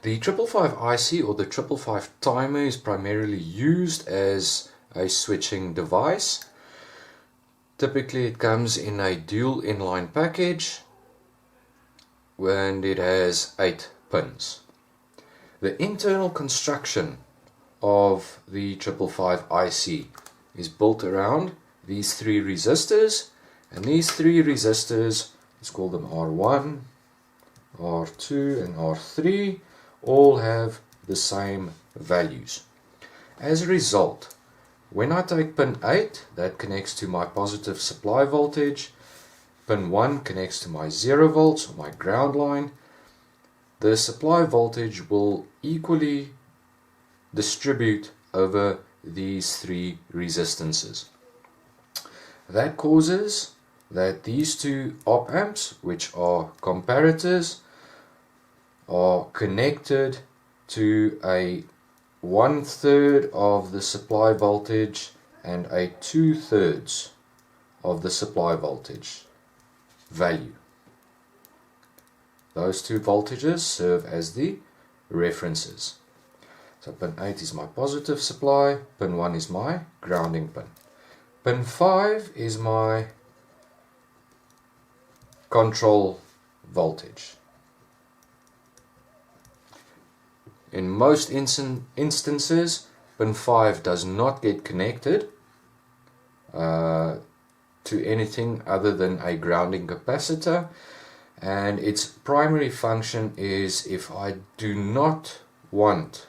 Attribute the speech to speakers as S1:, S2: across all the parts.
S1: The 555 IC or the 555 timer is primarily used as a switching device. Typically it comes in a dual inline package and it has 8 pins. The internal construction of the 555 IC is built around these 3 resistors, and these 3 resistors, let's call them R1, R2 and R3, all have the same values. As a result, when I take pin 8, that connects to my positive supply voltage, pin 1 connects to my 0 volts or my ground line, the supply voltage will equally distribute over these 3 resistances. That causes that these 2 op amps, which are comparators, are connected to a 1/3 of the supply voltage and a 2/3 of the supply voltage value. Those 2 voltages serve as the references. So pin 8 is my positive supply, pin 1 is my grounding pin. Pin 5 is my control voltage. In most instances, pin 5 does not get connected to anything other than a grounding capacitor, and its primary function is if I do not want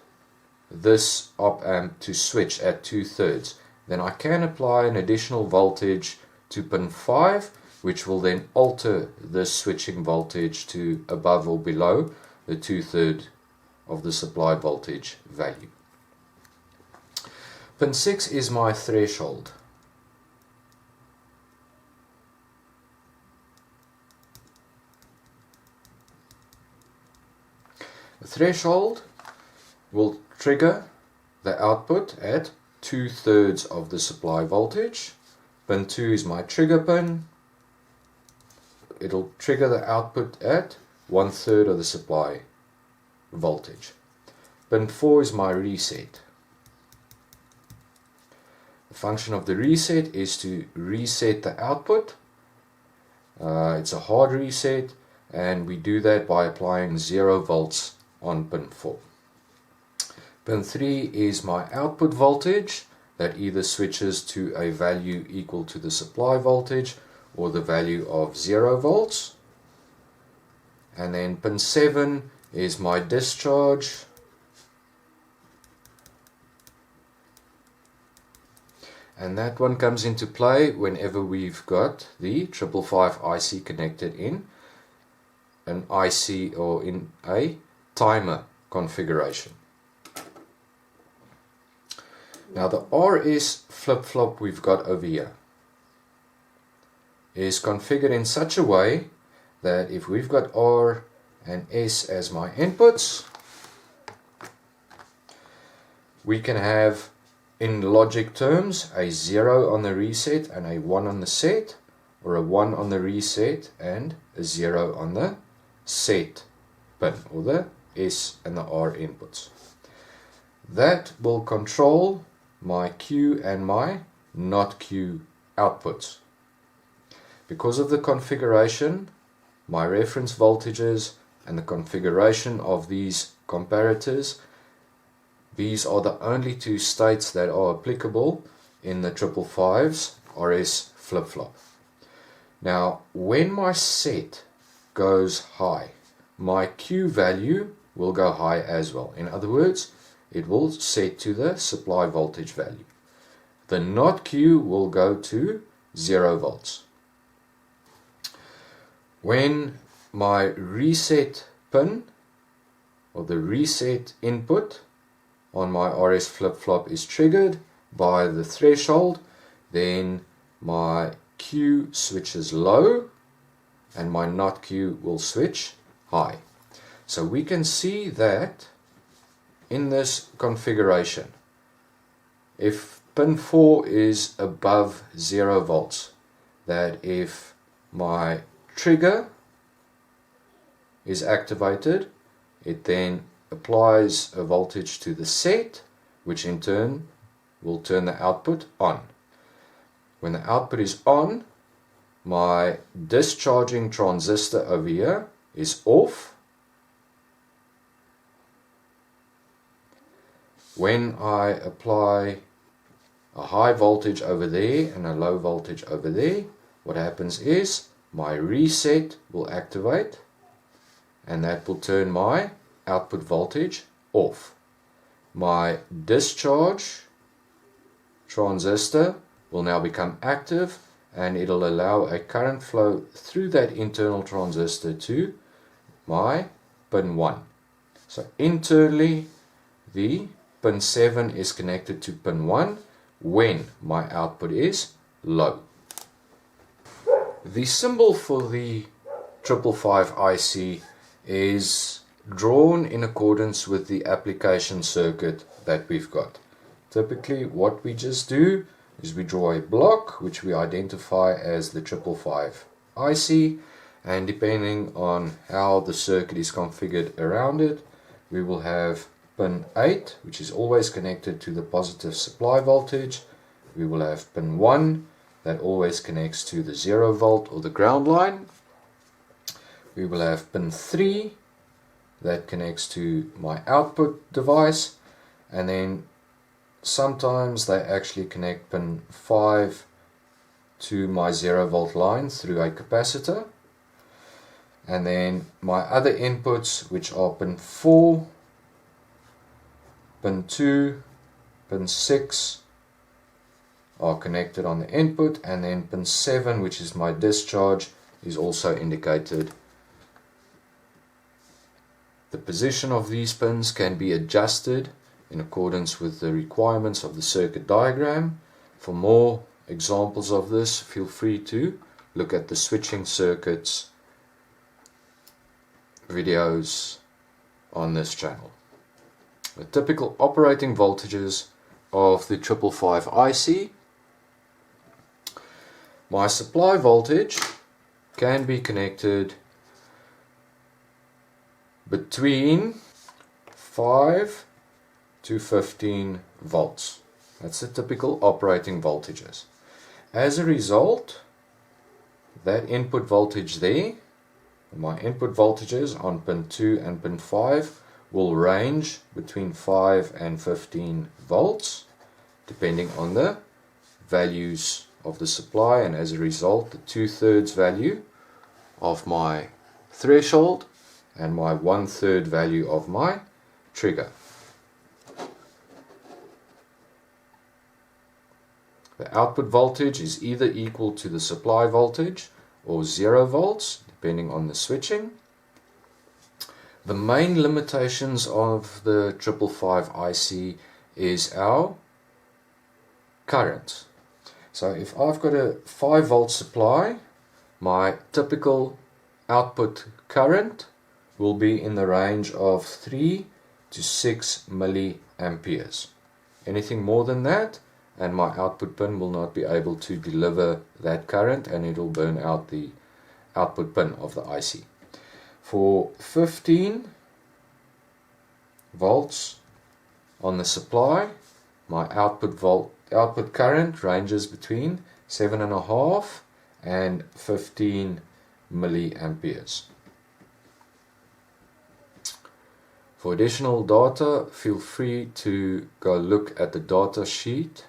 S1: this op amp to switch at 2/3, then I can apply an additional voltage to pin 5, which will then alter this switching voltage to above or below the 2/3 of the supply voltage value. Pin 6 is my threshold. The threshold will trigger the output at 2/3 of the supply voltage. Pin 2 is my trigger pin. It'll trigger the output at 1/3 of the supply voltage. Pin 4 is my reset. The function of the reset is to reset the output. It's a hard reset, and we do that by applying 0 volts on pin 4. Pin 3 is my output voltage that either switches to a value equal to the supply voltage or the value of 0 volts. And then pin 7 is my discharge. And that one comes into play whenever we've got the 555 IC connected in an IC or in a timer configuration. Now the RS flip-flop we've got over here is configured in such a way that if we've got R and S as my inputs, we can have, in logic terms, a 0 on the reset and a 1 on the set, or a 1 on the reset and a 0 on the set pin, or the S and the R inputs. That will control my Q and my not Q outputs. Because of the configuration, my reference voltages and the configuration of these comparators, these are the only 2 states that are applicable in the 555's RS flip-flop. Now, when my set goes high, my Q value will go high as well. In other words, it will set to the supply voltage value. The not Q will go to 0 volts. When my reset pin or the reset input on my RS flip-flop is triggered by the threshold, then my Q switches low and my not Q will switch high. So we can see that in this configuration, if pin 4 is above 0 volts, that if my trigger is activated, it then applies a voltage to the set, which in turn will turn the output on. When the output is on, my discharging transistor over here is off. When I apply a high voltage over there and a low voltage over there, what happens is my reset will activate, and that will turn my output voltage off. My discharge transistor will now become active, and it'll allow a current flow through that internal transistor to my pin 1. So internally, the pin 7 is connected to pin 1 when my output is low. The symbol for the 555 IC is drawn in accordance with the application circuit that we've got. Typically what we just do is we draw a block which we identify as the 555 IC, and depending on how the circuit is configured around it, we will have pin 8, which is always connected to the positive supply voltage. We will have pin 1 that always connects to the 0 volt or the ground line. We will have pin 3 that connects to my output device, and then sometimes they actually connect pin 5 to my 0 volt line through a capacitor. And then my other inputs, which are pin 4, pin 2, pin 6, are connected on the input, and then pin 7, which is my discharge, is also indicated. The position of these pins can be adjusted in accordance with the requirements of the circuit diagram. For more examples of this, feel free to look at the switching circuits videos on this channel. The typical operating voltages of the 555 IC. My supply voltage can be connected between 5 to 15 volts. That's the typical operating voltages. As a result, that input voltage there, my input voltages on pin 2 and pin 5, will range between 5 and 15 volts depending on the values of the supply, and as a result the 2/3 value of my threshold and my 1/3 value of my trigger. The output voltage is either equal to the supply voltage or 0 volts depending on the switching. The main limitations of the 555 IC is our current. So if I've got a 5 volt supply, my typical output current will be in the range of 3 to 6 milliamperes. Anything more than that and my output pin will not be able to deliver that current, and it will burn out the output pin of the IC. For 15 volts on the supply, my output current ranges between 7.5 and 15 milliamperes. For additional data, feel free to go look at the data sheet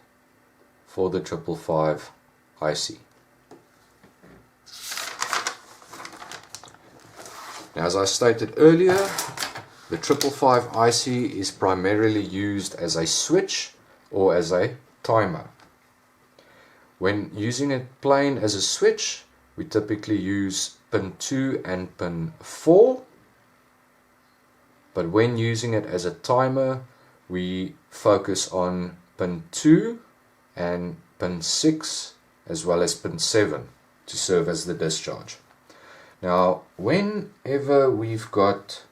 S1: for the 555 IC. Now, as I stated earlier, the 555 IC is primarily used as a switch or as a timer. When using it plain as a switch, we typically use pin 2 and pin 4. But when using it as a timer, we focus on pin 2 and pin 6 as well as pin 7 to serve as the discharge. Now, whenever we've got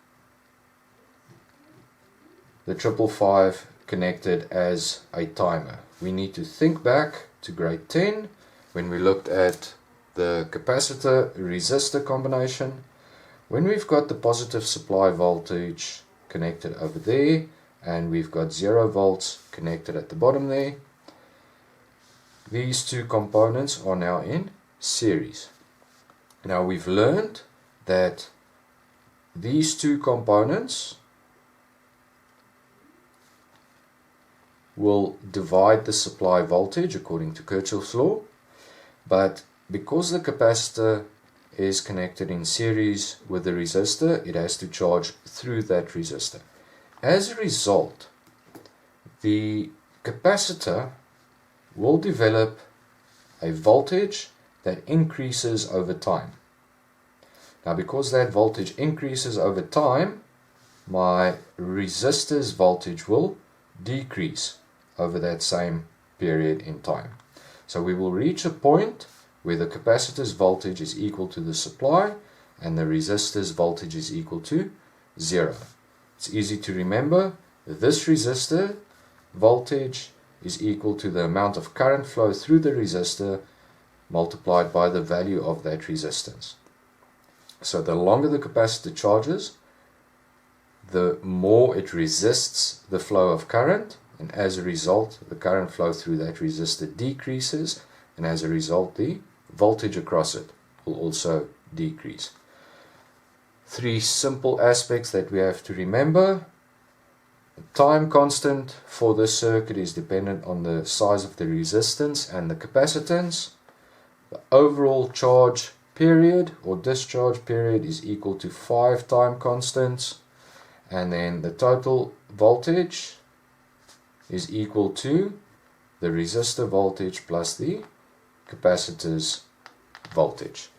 S1: the 555 connected as a timer, we need to think back to grade 10 when we looked at the capacitor resistor combination. When we've got the positive supply voltage connected over there, and we've got 0 volts connected at the bottom there. These two components are now in series. Now we've learned that these two components will divide the supply voltage according to Kirchhoff's law, but because the capacitor is connected in series with the resistor, it has to charge through that resistor. As a result, the capacitor will develop a voltage that increases over time. Now, because that voltage increases over time, my resistor's voltage will decrease over that same period in time. So we will reach a point where the capacitor's voltage is equal to the supply and the resistor's voltage is equal to 0. It's easy to remember. This resistor voltage is equal to the amount of current flow through the resistor multiplied by the value of that resistance. So the longer the capacitor charges, the more it resists the flow of current, and as a result the current flow through that resistor decreases, and as a result the voltage across it will also decrease. 3 simple aspects that we have to remember. The time constant for this circuit is dependent on the size of the resistance and the capacitance. The overall charge period or discharge period is equal to 5 time constants, and then the total voltage is equal to the resistor voltage plus the capacitor's voltage.